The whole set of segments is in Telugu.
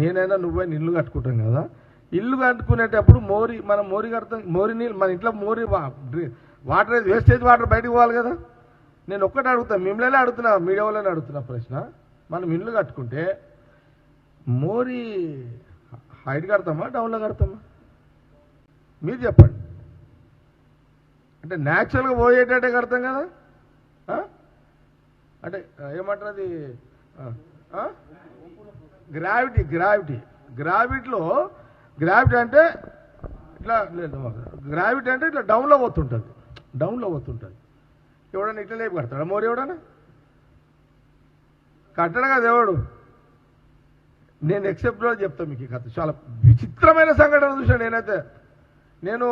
నేనైనా నువ్వైనా ఇల్లు కట్టుకుంటాం కదా. ఇల్లు కట్టుకునేటప్పుడు మనం మోరి కడతాం. మోరి నీళ్ళు మన ఇంట్లో వాటర్ వేస్టేజ్ వాటర్ బయటకు పోవాలి కదా. నేను ఒక్కటి అడుగుతాను, మిమ్మల్ని అడుగుతున్నా, మీడియా వాళ్ళని అడుగుతున్నా ప్రశ్న. మనం ఇల్లు కట్టుకుంటే మోరి హైట్ కడతామా డౌన్లో కడతామా? మీరు చెప్పండి. అంటే న్యాచురల్గా పోయేటట్టే కడతాం కదా. అంటే ఏమంటారు అది, గ్రావిటీలో గ్రావిటీ అంటే ఇట్లా లేదు, గ్రావిటీ అంటే ఇట్లా డౌన్లో పోతుంటుంది. ఎవడన్నా ఇట్లా లేపు కడతాడా మోరి? ఎవడన్నా కట్టడు కదా ఎవడు. నేను ఎక్సెప్ట్లో చెప్తాను మీకు ఈ కథ. చాలా విచిత్రమైన సంఘటన చూసాను నేనైతే. నేను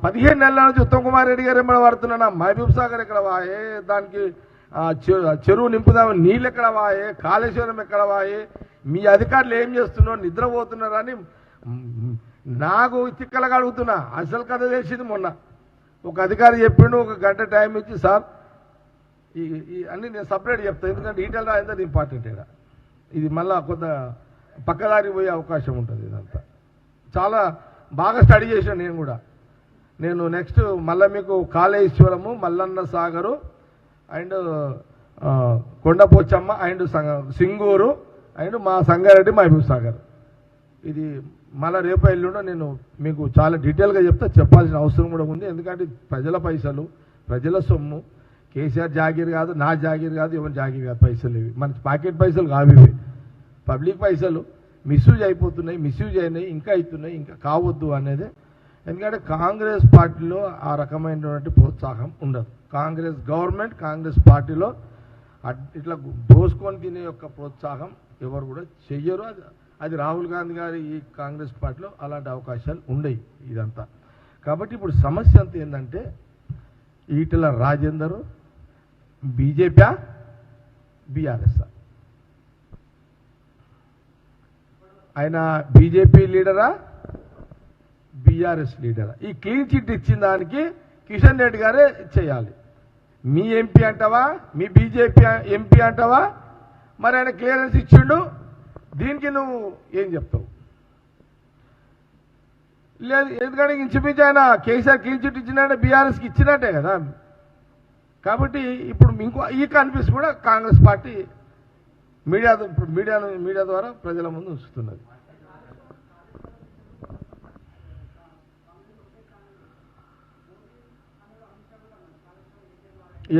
15 నెలల నుంచి ఉత్తమ్ కుమార్ రెడ్డి గారు ఏమైనా పడుతున్నాను. మహబూబ్ సాగర్ ఎక్కడ వాయే, దానికి చెరువు నింపుదాం, నీళ్ళు ఎక్కడ వాయే, కాళేశ్వరం ఎక్కడ వాయే, మీ అధికారులు ఏం చేస్తున్నారో, నిద్రపోతున్నారని నాకు చిక్కలుగా అడుగుతున్నా. అసలు కథ తెలిసింది మొన్న. ఒక అధికారి చెప్పిండు, 1 గంట టైం ఇచ్చి, సార్ ఈ అన్నీ నేను సపరేట్ చెప్తాను, ఎందుకంటే డీటెయిల్ రాయింది ఇంపార్టెంట్. ఇది మళ్ళీ కొంత పక్కదారి పోయే అవకాశం ఉంటుంది. ఇదంతా చాలా బాగా స్టడీ చేశాను నేను కూడా. నేను నెక్స్ట్ మళ్ళీ మీకు Kaleshwaram, Mallanna Sagar and Kondapochamma and Singur and మా సంగారెడ్డి మహబూబ్ సాగర్, ఇది మళ్ళీ రేపు ఎల్లుండో నేను మీకు చాలా డీటెయిల్గా చెప్పాల్సిన అవసరం కూడా ఉంది. ఎందుకంటే ప్రజల పైసలు, ప్రజల సొమ్ము, కేసీఆర్ జాగీర్ కాదు, నా జాగీర్ కాదు, ఎవరి జాగీర్ కాదు. పైసలు ఇవి మన పాకెట్ పైసలు కావు, ఇవి పబ్లిక్ పైసలు. మిస్యూజ్ అయిపోతున్నాయి, మిస్యూజ్ అయినాయి, ఇంకా అవుతున్నాయి, ఇంకా కావద్దు అనేది. ఎందుకంటే కాంగ్రెస్ పార్టీలో ఆ రకమైనటువంటి ప్రోత్సాహం ఉండదు. కాంగ్రెస్ గవర్నమెంట్, కాంగ్రెస్ పార్టీలో ఇట్లా దోసుకొని తినే యొక్క ప్రోత్సాహం ఎవరు కూడా చెయ్యరు. అది రాహుల్ గాంధీ గారి ఈ కాంగ్రెస్ పార్టీలో అలాంటి అవకాశాలు ఉండవు ఇదంతా. కాబట్టి ఇప్పుడు సమస్య అంతా ఏంటంటే, ఈటెల రాజేందర్ బీజేపీ బీఆర్ఎస్, ఆయన బీజేపీ లీడరా బీఆర్ఎస్ లీడరా? ఈ క్లీన్ చిట్ ఇచ్చిన దానికి కిషన్ రెడ్డి గారే చేయాలి. మీ ఎంపీ అంటావా, మీ బీజేపీ ఎంపీ అంటావా? మరి ఆయన క్లియరెన్స్ ఇచ్చిండు, దీనికి నువ్వు ఏం చెప్తావు? లేదు, ఎందుకంటే ఇంచుమించు ఆయన కేసీఆర్ క్లీన్ చిట్ ఇచ్చినట్టే బీఆర్ఎస్కి ఇచ్చినట్టే కదా. కాబట్టి ఇప్పుడు ఇంకో ఈ కన్ఫ్యూజ్ కూడా కాంగ్రెస్ పార్టీ మీడియా ద్వారా ప్రజల ముందు ఉంచుతున్నది.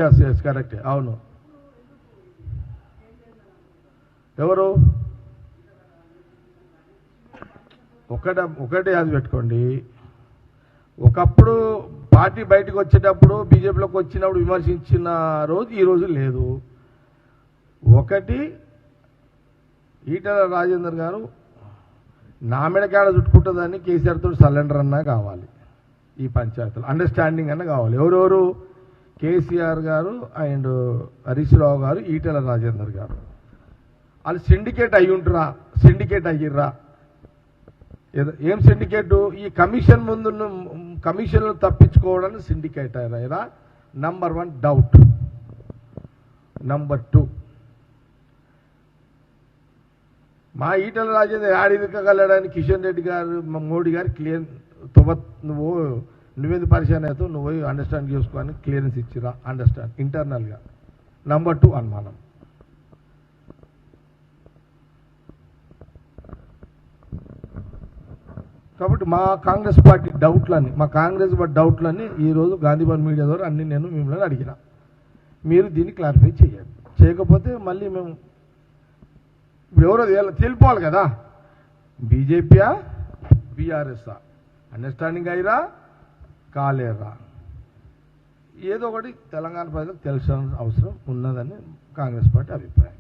ఎస్ కరెక్టే, అవును. ఎవరు? ఒకటే అది పెట్టుకోండి. ఒకప్పుడు పార్టీ బయటకు వచ్చేటప్పుడు, బీజేపీలోకి వచ్చినప్పుడు విమర్శించిన రోజు ఈ రోజు లేదు. ఒకటి, ఈటెల రాజేందర్ గారు నా మెడకాడ చుట్టుకుంటుందని కేసీఆర్తో సరెండర్ అన్నా కావాలి. ఈ పంచాయతీలో అండర్స్టాండింగ్ అన్న కావాలి. ఎవరెవరు? కేసీఆర్ గారు అండ్ హరీష్ రావు గారు, ఈటెల రాజేందర్ గారు. వాళ్ళు సిండికేట్ అయ్యుంటారా? సిండికేట్ అయ్యిర్రా? ఏం సిండికేట్? ఈ కమిషన్ ముందు కమిషన్లు తప్పించుకోవడానికి సిండికేట్ అయ్యారా? Number 1 doubt. నంబర్ 2, మా ఈటెల రాజేందర్ ఆడికగలడానికి కిషన్ రెడ్డి గారు, మోడీ గారు క్లియర్ నువ్వేది పరిచయం అవుతావు, నువ్వు అండర్స్టాండ్ చేసుకోని క్లియరెన్స్ ఇచ్చిరా? అండర్స్టాండ్ ఇంటర్నల్గా. నంబర్ 2 అనుమానం. కాబట్టి మా కాంగ్రెస్ పార్టీ డౌట్లన్నీ, మా కాంగ్రెస్ పార్టీ డౌట్లన్నీ ఈరోజు గాంధీభవన్ మీడియా ద్వారా అన్ని నేను మిమ్మల్ని అడిగిన. మీరు దీన్ని క్లారిఫై చేయండి. చేయకపోతే మళ్ళీ మేము ఎవరో తెలిపోవాలి కదా. బీజేపీయా బీఆర్ఎస్ఆ? అండర్స్టాండింగ్ అయ్యిరా కాలేరా? ఏదో ఒకటి తెలంగాణ ప్రజలకు తెలిసిన అవసరం ఉన్నదని కాంగ్రెస్ పార్టీ అభిప్రాయం.